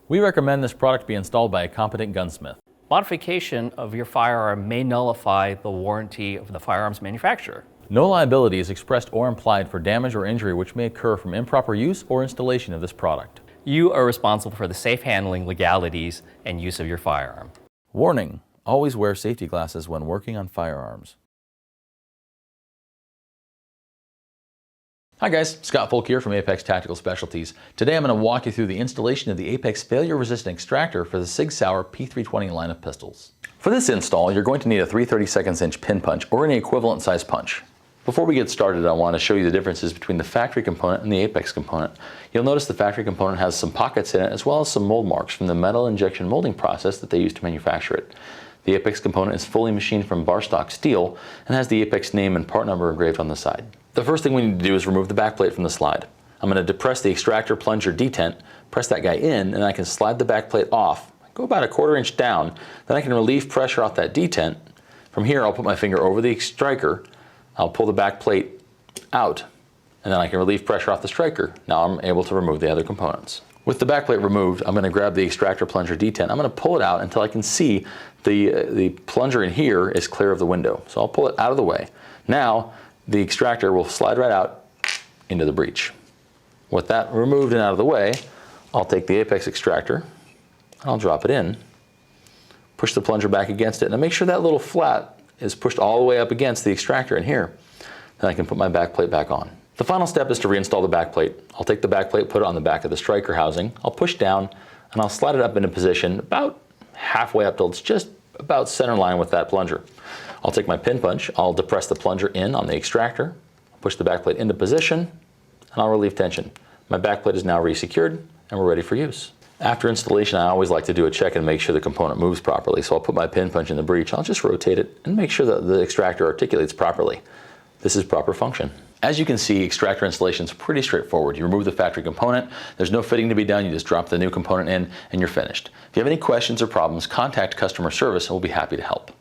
We recommend this product be installed by a competent gunsmith. Modification of your firearm may nullify the warranty of the firearm's manufacturer. No liability is expressed or implied for damage or injury which may occur from improper use or installation of this product. You are responsible for the safe handling, legalities, and use of your firearm. Warning: always wear safety glasses when working on firearms. Hi guys, Scott Folk here from Apex Tactical Specialties. Today I'm going to walk you through the installation of the Apex Failure Resistant Extractor for the Sig Sauer P320 line of pistols. For this install, you're going to need a 3/32 inch pin punch or any equivalent size punch. Before we get started, I want to show you the differences between the factory component and the Apex component. You'll notice the factory component has some pockets in it as well as some mold marks from the metal injection molding process that they use to manufacture it. The Apex component is fully machined from bar stock steel and has the Apex name and part number engraved on the side. The first thing we need to do is remove the backplate from the slide. I'm going to depress the extractor plunger detent, press that guy in, and I can slide the backplate off, go about a 1/4 inch down, then I can relieve pressure off that detent. From here I'll put my finger over the striker, I'll pull the backplate out, and then I can relieve pressure off the striker. Now I'm able to remove the other components. With the backplate removed, I'm going to grab the extractor plunger detent. I'm going to pull it out until I can see the plunger in here is clear of the window. So I'll pull it out of the way. Now the extractor will slide right out into the breech. With that removed and out of the way, I'll take the Apex extractor, I'll drop it in, push the plunger back against it, and make sure that little flat is pushed all the way up against the extractor in here. Then I can put my backplate back on. The final step is to reinstall the backplate. I'll take the backplate, put it on the back of the striker housing, I'll push down, and I'll slide it up into position about halfway up till it's just about center line with that plunger. I'll take my pin punch, I'll depress the plunger in on the extractor, push the backplate into position, and I'll relieve tension. My backplate is now resecured, and we're ready for use. After installation, I always like to do a check and make sure the component moves properly. So I'll put my pin punch in the breech, I'll just rotate it and make sure that the extractor articulates properly. This is proper function. As you can see, extractor installation is pretty straightforward. You remove the factory component, there's no fitting to be done, you just drop the new component in and you're finished. If you have any questions or problems, contact customer service and we'll be happy to help.